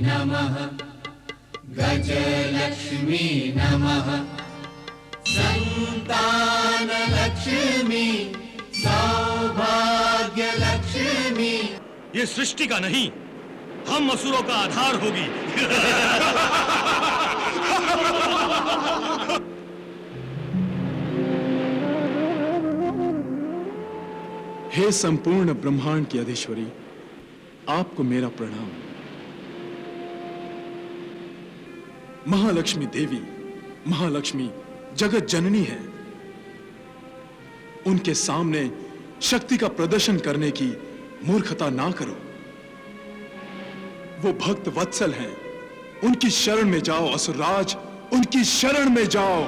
नमः गजलक्ष्मी नमः संतानलक्ष्मी सौभाग्यलक्ष्मी। ये सृष्टि का नहीं, हम असुरों का आधार होगी। हे संपूर्ण ब्रह्मांड की अधीश्वरी, आपको मेरा प्रणाम। महालक्ष्मी देवी, महालक्ष्मी जगत जननी है। उनके सामने शक्ति का प्रदर्शन करने की मूर्खता ना करो। वो भक्त वत्सल हैं, उनकी शरण में जाओ असुरराज, उनकी शरण में जाओ।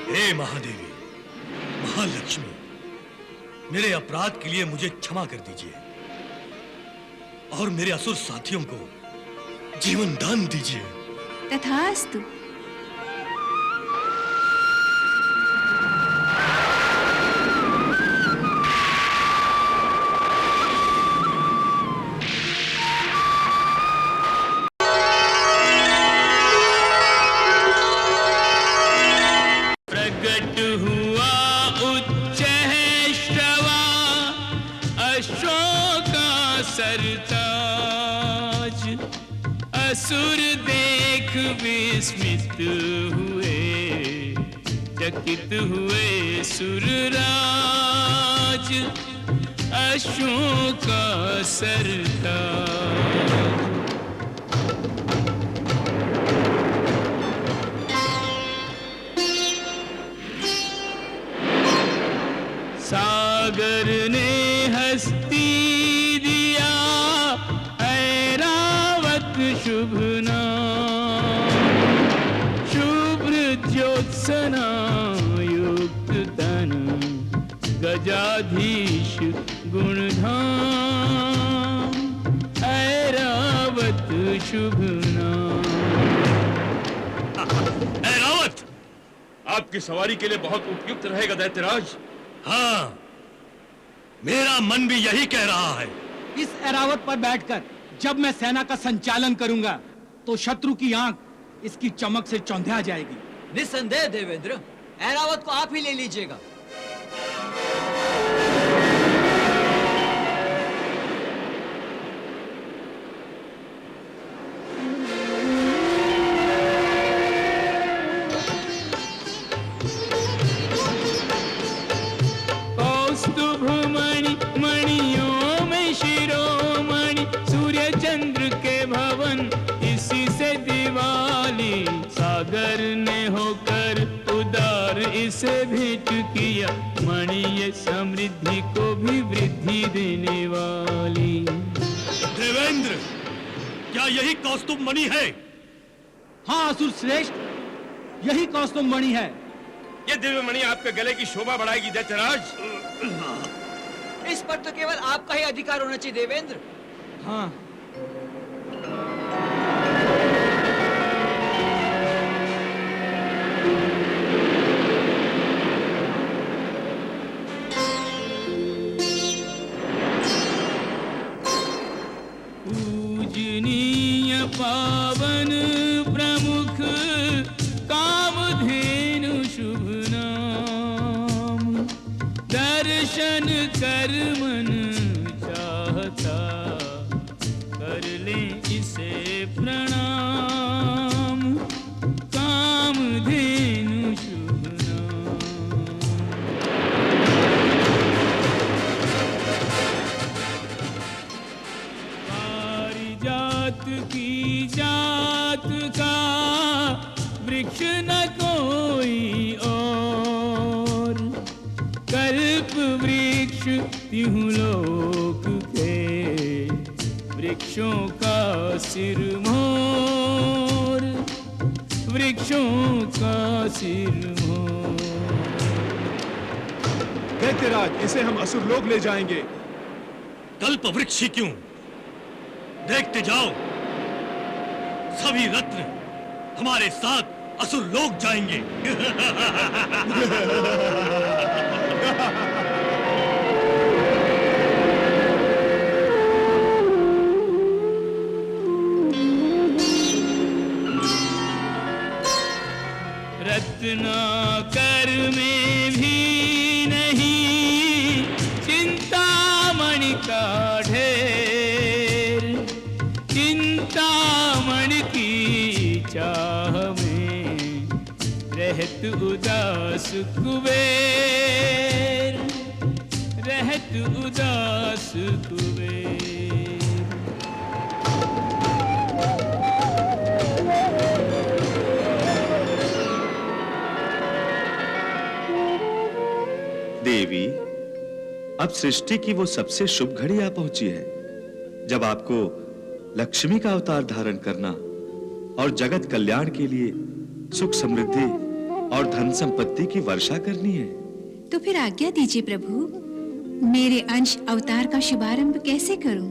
हे महादेवी, महालक्ष्मी, मेरे अपराध के लिए मुझे क्षमा कर दीजिए और मेरे असुर साथियों को जीवन दान दीजिए। तथास्तु। प्रगट हुआ उच्च श्रवा अशोका सरताज। असुर देख विस्मित हुए, चकित हुए सुरराज। अशोका सरताज। सागर ने हस्ती दिया ऐरावत शुभ नाम। शुभ्र ज्योत्सना युक्त तन गजाधीश गुणधाम। ऐरावत शुभ नाम। ऐरावत, आपकी सवारी के लिए बहुत उपयुक्त रहेगा दैत्यराज। हाँ, मेरा मन भी यही कह रहा है। इस ऐरावत पर बैठकर जब मैं सेना का संचालन करूंगा तो शत्रु की आंख इसकी चमक से चौंधिया जाएगी। निस्संदेह देवेंद्र, ऐरावत को आप ही ले लीजिएगा। सागर ने होकर उदार इसे भेंट किया। मणि ये समृद्धि को भी वृद्धि देने वाली। देवेंद्र, क्या यही कौस्तुभ मणि है? हाँ असुर श्रेष्ठ, यही कौस्तुभ मणि है। ये दिव्य मणि आपके गले की शोभा बढ़ाएगी दैत्यराज। इस पर तो केवल आपका ही अधिकार होना चाहिए देवेंद्र। हाँ, पावन प्रमुख कामधेनु शुभ नाम। दर्शन कर मन चाहता, कर ले इसे प्रणाम। कामधेनु शुभ नाम। पारिजात की जात का वृक्ष न कोई और। कल्प वृक्ष तिहु लोक के वृक्षों का सिरमोर। वृक्षों का सिरमोर। दैत्यराज, इसे हम असुरलोक ले जाएंगे। कल्प वृक्ष ही क्यों, देखते जाओ, सभी रत्न हमारे साथ असुर लोग जाएंगे। का ढेर, चिंतामण की चाह में रहत उदास कुबेर, रहत उदास कुबेर। देवी, अब सृष्टि की वो सबसे शुभ घड़ी आ पहुंची है जब आपको लक्ष्मी का अवतार धारण करना और जगत कल्याण के लिए सुख समृद्धि और धन संपत्ति की वर्षा करनी है। तो फिर आज्ञा दीजिए प्रभु, मेरे अंश अवतार का शुभारंभ कैसे करूं?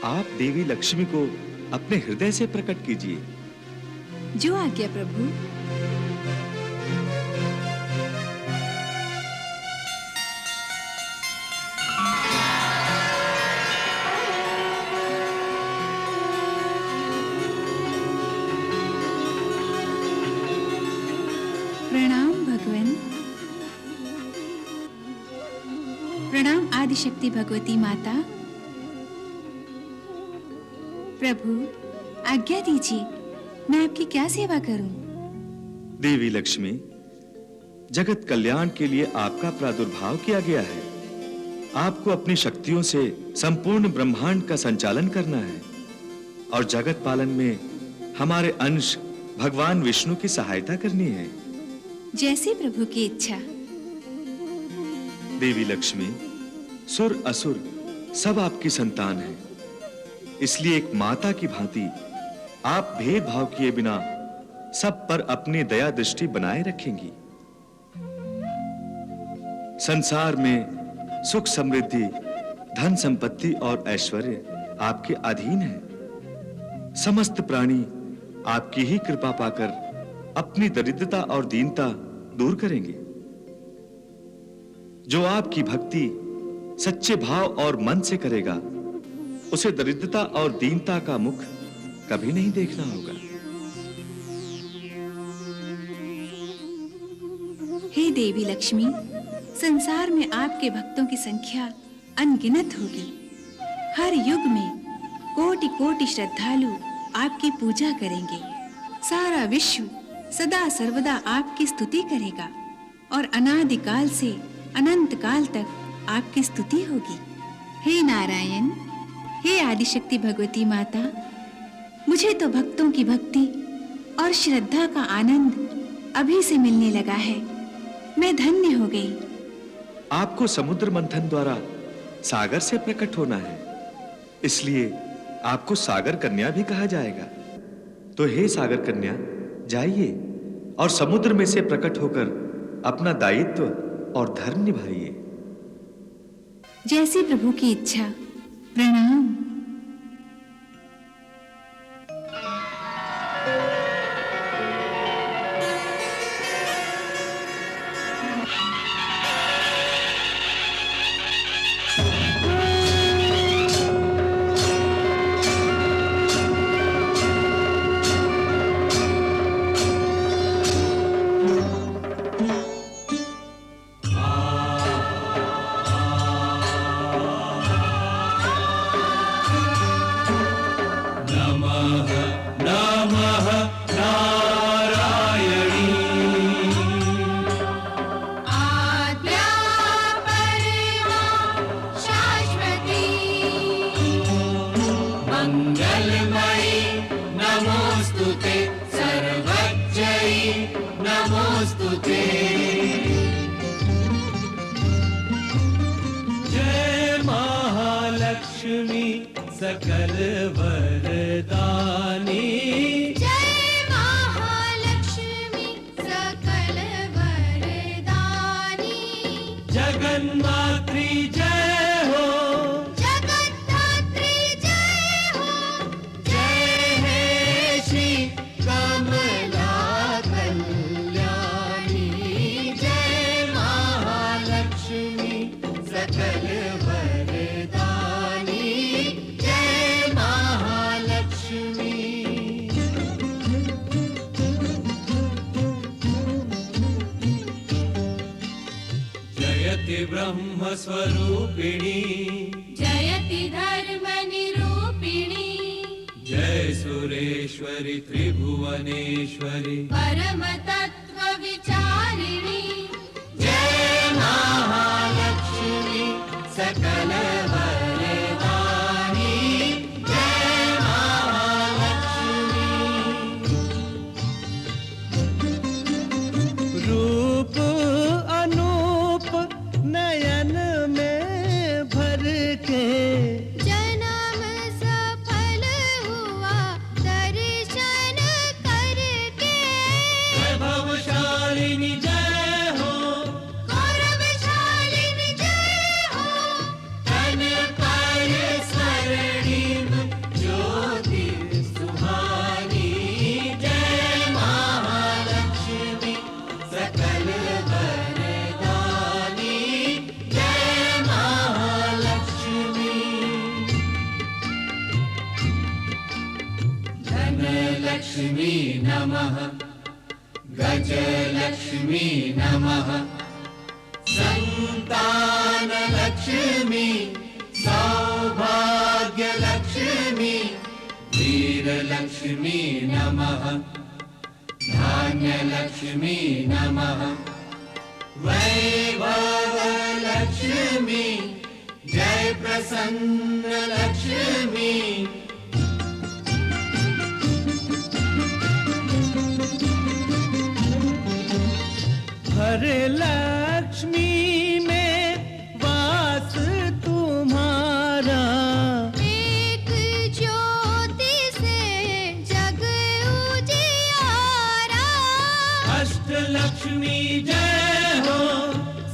आप देवी लक्ष्मी को अपने हृदय से प्रकट कीजिए। जो आज्ञा प्रभु। प्रणाम भगवन। प्रणाम आदिशक्ति भगवती माता। प्रभु आज्ञा दीजिए, मैं आपकी क्या सेवा करूं? देवी लक्ष्मी, जगत कल्याण के लिए आपका प्रादुर्भाव किया गया है। आपको अपनी शक्तियों से संपूर्ण ब्रह्मांड का संचालन करना है और जगत पालन में हमारे अंश भगवान विष्णु की सहायता करनी है। जैसी प्रभु की इच्छा। देवी लक्ष्मी, सुर असुर सब आपकी संतान हैं। इसलिए एक माता की भांति आप भेदभाव किए बिना सब पर अपनी दया दृष्टि बनाए रखेंगी। संसार में सुख समृद्धि, धन संपत्ति और ऐश्वर्य आपके अधीन है। समस्त प्राणी आपकी ही कृपा पाकर अपनी दरिद्रता और दीनता दूर करेंगे। जो आपकी भक्ति सच्चे भाव और मन से करेगा, उसे दरिद्रता और दीनता का मुख कभी नहीं देखना होगा। हे देवी लक्ष्मी, संसार में आपके भक्तों की संख्या अनगिनत होगी। हर युग में कोटि कोटि श्रद्धालु आपकी पूजा करेंगे। सारा विश्व सदा सर्वदा आपकी स्तुति करेगा और अनादिकाल से अनंत काल तक आपकी स्तुति होगी। हे नारायण, हे आदिशक्ति भगवती माता, मुझे तो भक्तों की भक्ति और श्रद्धा का आनंद अभी से मिलने लगा है। मैं धन्य हो गई। आपको समुद्र मंथन द्वारा सागर से प्रकट होना है, इसलिए आपको सागर कन्या भी कहा जाएगा। तो हे सागर कन्या, जाइए और समुद्र में से प्रकट होकर अपना दायित्व और धर्म निभाइए। जैसी प्रभु की इच्छा। प्रणाम। सकल वरदानी, जय महालक्ष्मी सकल वरदानी। जगन्मात्री जय हो, जगन्धात्री जय हो। जय हे श्री कमला कल्याणी। जय महालक्ष्मी सकल वरदानी। जय महालक्ष्मी। जयति ब्रह्म स्वरूपिणी, जय ईश्वरि त्रिभुवनेश्वरि परम तत्व विचारिणी जय महालक्ष्मी सकल वरदानी जय महालक्ष्मी। रूप अनूप नयन में भर के जन्म सफल हुआ दर्शन करके वैभवशालिनी जय हो गौरवशालिनी जय हो तन पर स्वर्णिम ज्योति सुहानी जय महालक्ष्मी सकल वरदानी जय महालक्ष्मी। धनलक्ष्मी नमः गजलक्ष्मी नमः संतानलक्ष्मी सौभाग्यलक्ष्मी वीरलक्ष्मी नमः धान्यलक्ष्मी नमः वैभवलक्ष्मी जय प्रसन्नलक्ष्मी। हर लक्ष्मी में वास तुम्हारा एक ज्योति से जग उजियारा अष्टलक्ष्मी जय हो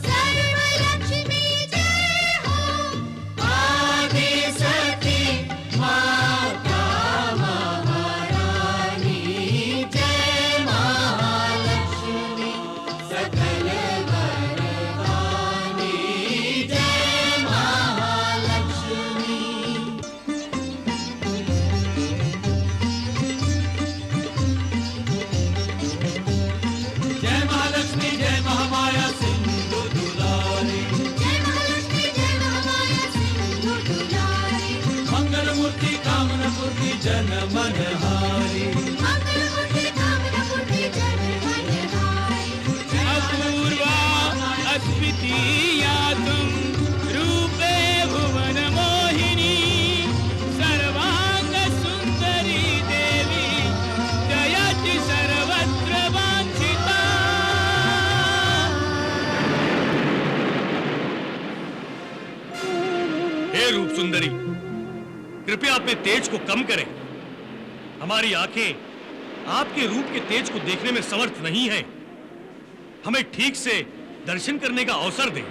सर्वलक्ष्मी जय हो आदि सती माता महारानी जय महालक्ष्मी सकल वरदानी जय महालक्ष्मी। जय महालक्ष्मी जय महामाया सिंधु दुलारी जय महालक्ष्मी जय महामाया सिंधु दुलारी मंगल मूर्ति कामना मूर्ति जन मनहारी मंगलमूर्ति कामना मूर्ति जन मनहारी अपूर्वा अद्वितीया तुम रूपे भुवन मोहिनी सर्वांग सुंदरी देवी जयति सर्वत्र वांछिता। हे रूप सुंदरी, कृपया अपने तेज को कम करें। हमारी आंखें आपके रूप के तेज को देखने में समर्थ नहीं है। हमें ठीक से दर्शन करने का अवसर दें।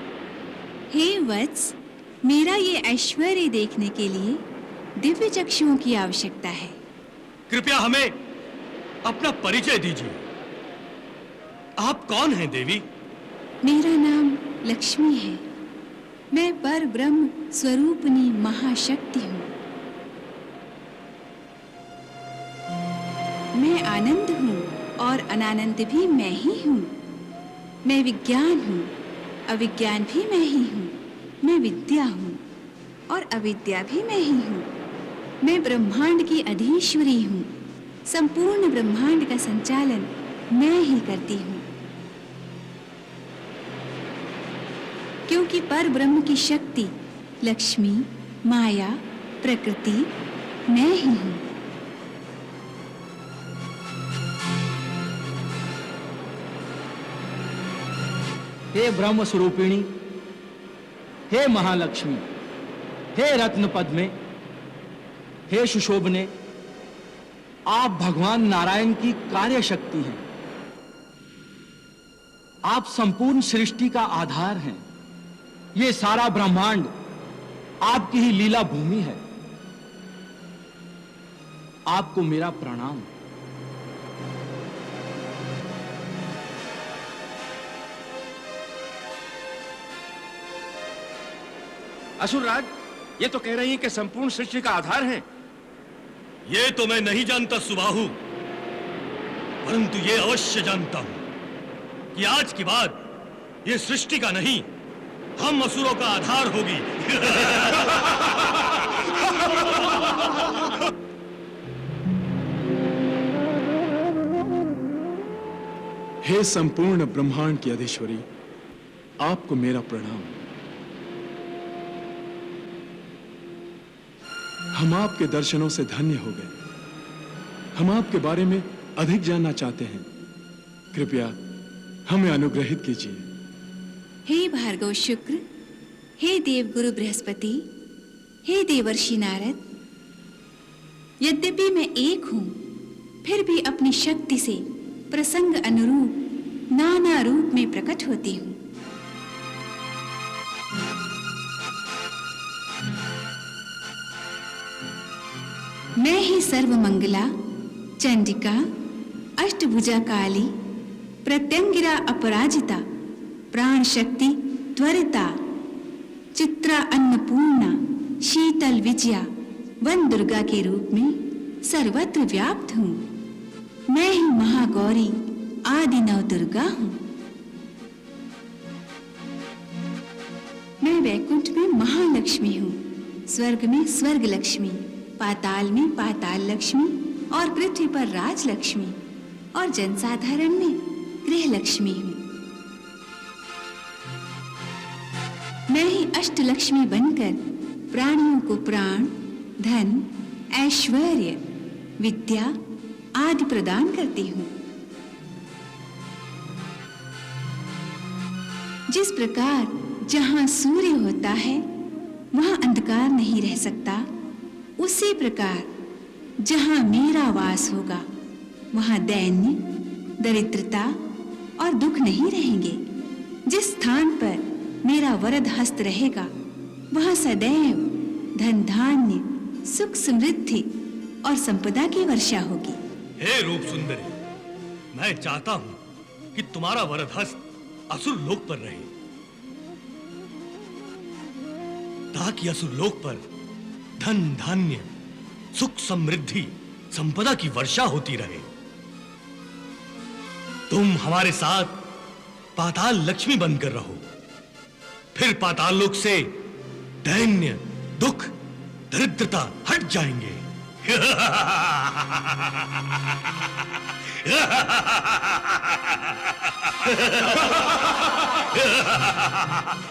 हे वत्स, मेरा ये ऐश्वर्य देखने के लिए दिव्य चक्षुओं की आवश्यकता है। कृपया हमें अपना परिचय दीजिए। आप कौन हैं देवी? मेरा नाम लक्ष्मी है। मैं पर ब्रह्म स्वरूपनी महाशक्ति हूँ। मैं आनंद हूँ और अनानंद भी मैं ही हूँ। मैं विज्ञान हूँ, अविज्ञान भी मैं ही हूँ। मैं विद्या हूँ और अविद्या भी मैं ही हूँ। मैं ब्रह्मांड की अधीश्वरी हूँ। संपूर्ण ब्रह्मांड का संचालन मैं ही करती हूँ, क्योंकि पर ब्रह्म की शक्ति लक्ष्मी, माया, प्रकृति मैं ही हूँ। हे ब्रह्म स्वरूपिणी, हे महालक्ष्मी, हे रत्न पद्मे, हे सुशोभने, आप भगवान नारायण की कार्य शक्ति हैं। आप संपूर्ण सृष्टि का आधार हैं। ये सारा ब्रह्मांड आपकी ही लीला भूमि है। आपको मेरा प्रणाम। असुरराज, ये तो कह रही हैं कि संपूर्ण सृष्टि का आधार हैं। ये तो मैं नहीं जानता सुबाहु, परंतु ये अवश्य जानता हूं कि आज के बाद ये सृष्टि का नहीं, हम असुरों का आधार होगी। हे संपूर्ण ब्रह्मांड की अधीश्वरी, आपको मेरा प्रणाम। हम आपके दर्शनों से धन्य हो गए। हम आपके बारे में अधिक जानना चाहते हैं। कृपया हमें अनुग्रहित कीजिए। हे भार्गव शुक्र, हे देवगुरु बृहस्पति, हे देवर्षि नारद, यद्यपि मैं एक हूं, फिर भी अपनी शक्ति से प्रसंग अनुरूप नाना रूप में प्रकट होती हूं। मैं ही सर्वमंगला, चंडिका, अष्टभुजा काली, प्रत्यंगिरा अपराजिता, प्राण शक्ति त्वरिता, चित्रा अन्नपूर्णा, शीतल विजया, वन दुर्गा के रूप में सर्वत्र व्याप्त हूँ। मैं ही महागौरी आदि नव दुर्गा हूँ। मैं वैकुंठ में महालक्ष्मी हूँ, स्वर्ग में स्वर्ग लक्ष्मी, पाताल में पाताल लक्ष्मी और पृथ्वी पर राज लक्ष्मी और जनसाधारण में गृह लक्ष्मी हूँ। मैं ही अष्ट लक्ष्मी बनकर प्राणियों को प्राण, धन, ऐश्वर्य, विद्या आदि प्रदान करती हूँ। जिस प्रकार जहाँ सूर्य होता है वहाँ अंधकार नहीं रह सकता, उसी प्रकार जहाँ मेरा वास होगा वहाँ दैन्य, दरिद्रता और दुख नहीं रहेंगे। जिस स्थान पर मेरा वरद हस्त रहेगा वहाँ सदैव धन धान्य, सुख समृद्धि और संपदा की वर्षा होगी। हे रूप सुंदरी, मैं चाहता हूं कि तुम्हारा वरद हस्त असुर लोक पर रहे, ताकि असुर लोक पर धन धान्य, सुख समृद्धि, संपदा की वर्षा होती रहे। तुम हमारे साथ पाताल लक्ष्मी बनकर रहो, फिर पाताल लोक से दैन्य, दुख, दरिद्रता हट जाएंगे।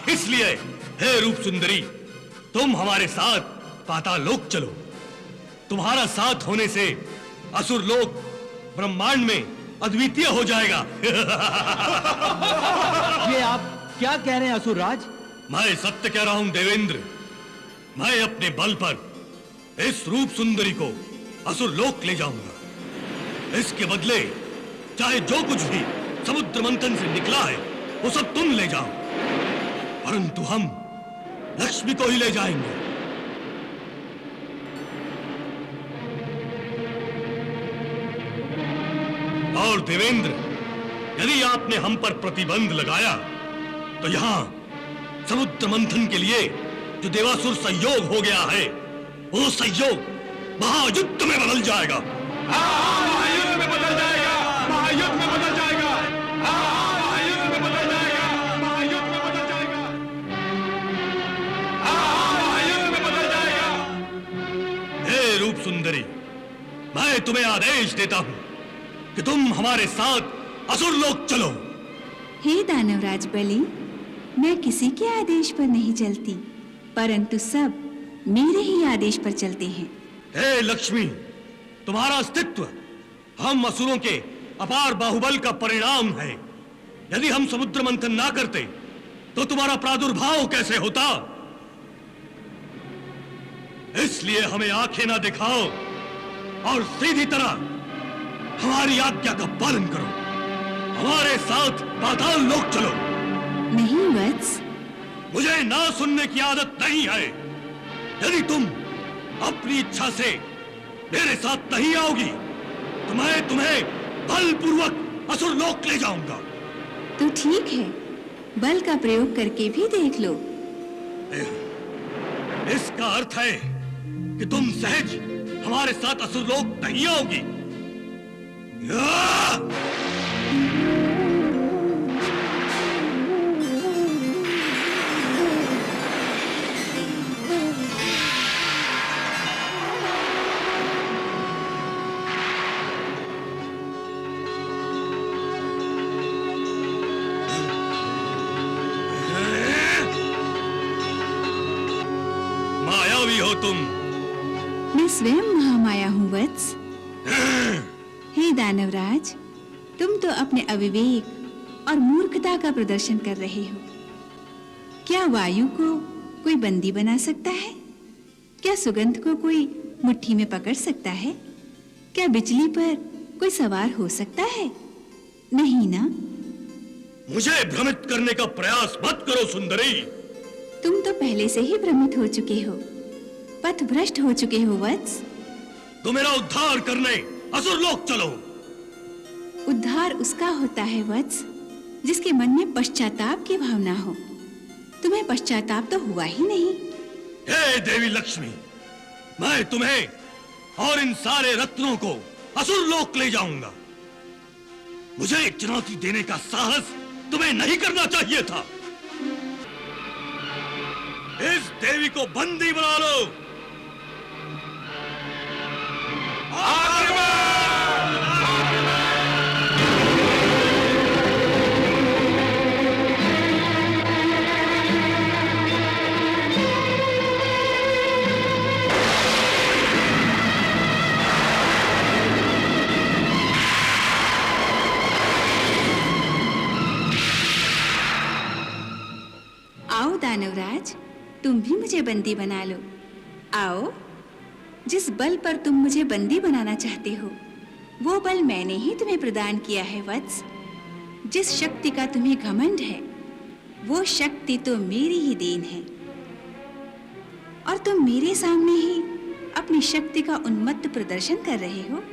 इसलिए हे रूप सुंदरी, तुम हमारे साथ पाताल लोक चलो। तुम्हारा साथ होने से असुर लोक ब्रह्मांड में अद्वितीय हो जाएगा। ये आप क्या कह रहे हैं असुरराज? मैं सत्य कह रहा हूं देवेंद्र। मैं अपने बल पर इस रूप सुंदरी को असुर लोक ले जाऊंगा। इसके बदले चाहे जो कुछ भी समुद्र मंथन से निकला है वो सब तुम ले जाओ, परंतु हम लक्ष्मी को ही ले जाएंगे। और देवेंद्र, यदि आपने हम पर प्रतिबंध लगाया तो यहां समुद्र मंथन के लिए जो देवासुर संयोग हो गया है वो संयोग महायुद्ध में बदल जाएगा। महायुद्ध में बदल जाएगा, महायुद्ध में बदल जाएगा, महायुद्ध में बदल जाएगा, महायुद्ध में बदल जाएगा, महायुद्ध में बदल जाएगा। हे रूप सुंदरी, मैं तुम्हें आदेश देता हूं कि तुम हमारे साथ असुर लोक चलो। हे दानवराज बलि, मैं किसी के आदेश पर नहीं चलती, परंतु सब मेरे ही आदेश पर चलते हैं। हे लक्ष्मी, तुम्हारा अस्तित्व हम असुरों के अपार बाहुबल का परिणाम है। यदि हम समुद्र मंथन ना करते तो तुम्हारा प्रादुर्भाव कैसे होता? इसलिए हमें आंखें ना दिखाओ और सीधी तरह हमारी आज्ञा का पालन करो। हमारे साथ पाताल लोक चलो। नहीं वत्स, मुझे ना सुनने की आदत नहीं है। यदि तुम अपनी इच्छा से मेरे साथ नहीं आओगी तो मैं तुम्हें बलपूर्वक असुर लोक ले जाऊंगा। तो ठीक है, बल का प्रयोग करके भी देख लो। इसका अर्थ है कि तुम सहज हमारे साथ असुर लोक नहीं आओगी। तुम? मैं स्वयं महामाया हूँ वत्स। हे दानवराज, तुम तो अपने अविवेक और मूर्खता का प्रदर्शन कर रहे हो। क्या वायु को कोई बंदी बना सकता है? क्या सुगंध को कोई मुट्ठी में पकड़ सकता है? क्या बिजली पर कोई सवार हो सकता है? नहीं ना। मुझे भ्रमित करने का प्रयास मत करो सुंदरी। तुम तो पहले से ही भ्रमित हो चुके हो, पथ भ्रष्ट हो चुके हो वत्स। तो मेरा उद्धार करने असुर लोक चलो। उद्धार उसका होता है वत्स जिसके मन में पश्चाताप की भावना हो। तुम्हें पश्चाताप तो हुआ ही नहीं। हे देवी लक्ष्मी, मैं तुम्हें और इन सारे रत्नों को असुर लोक ले जाऊंगा। मुझे एक चुनौती देने का साहस तुम्हें नहीं करना चाहिए था। इस देवी को बंदी बना लो। आओ दानवराज, तुम भी मुझे बंदी बना लो। आओ, जिस बल पर तुम मुझे बंदी बनाना चाहते हो, वो बल मैंने ही तुम्हें प्रदान किया है वत्स। जिस शक्ति का तुम्हें घमंड है, वो शक्ति तो मेरी ही देन है, और तुम मेरे सामने ही अपनी शक्ति का उन्मत्त प्रदर्शन कर रहे हो।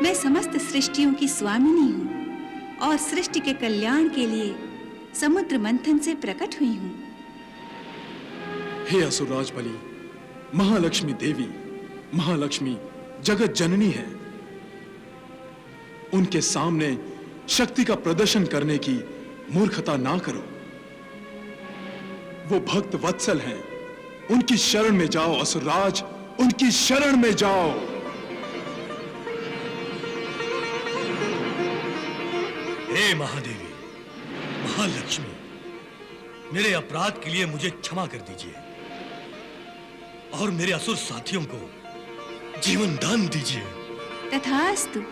मैं समस्त सृष्टियों की स्वामिनी हूँ और सृष्टि के कल्याण के लिए समुद्र मंथन से प्रकट हुई हूँ। हे असुरराज बलि, महालक्ष्मी देवी, महालक्ष्मी जगत जननी है। उनके सामने शक्ति का प्रदर्शन करने की मूर्खता ना करो। वो भक्त वत्सल हैं, उनकी शरण में जाओ असुरराज, उनकी शरण में जाओ। हे महादेवी, महालक्ष्मी, मेरे अपराध के लिए मुझे क्षमा कर दीजिए और मेरे असुर साथियों को जीवन दान दीजिए। तथास्तु।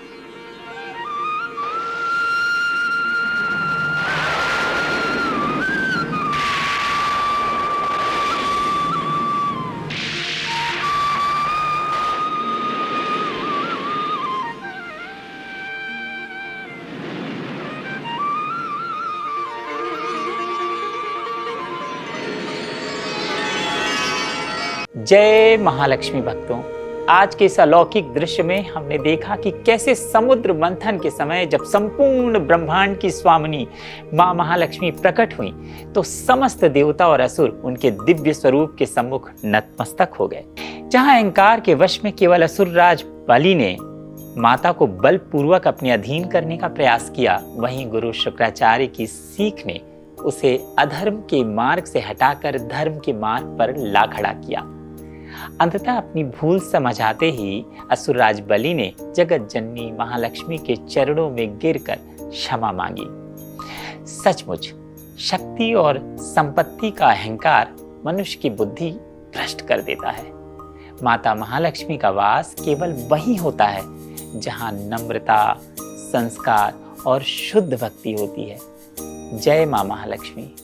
जय महालक्ष्मी भक्तों, आज के इस अलौकिक दृश्य में हमने देखा कि कैसे समुद्र मंथन के समय जब संपूर्ण ब्रह्मांड की स्वामिनी मां महालक्ष्मी प्रकट हुई तो समस्त देवता और असुर उनके दिव्य स्वरूप के सम्मुख नतमस्तक हो गए। जहां अहंकार के वश में केवल असुरराज बलि ने माता को बलपूर्वक अपने अधीन करने का प्रयास किया, वहीं गुरु शुक्राचार्य की सीख ने उसे अधर्म के मार्ग से हटाकर धर्म के मार्ग पर ला खड़ा किया। अंततः अपनी भूल समझाते ही असुरराज बलि ने जगत जननी महालक्ष्मी के चरणों में गिरकर क्षमा मांगी। सचमुच शक्ति और संपत्ति का अहंकार मनुष्य की बुद्धि भ्रष्ट कर देता है। माता महालक्ष्मी का वास केवल वहीं होता है जहां नम्रता, संस्कार और शुद्ध भक्ति होती है। जय मां महालक्ष्मी।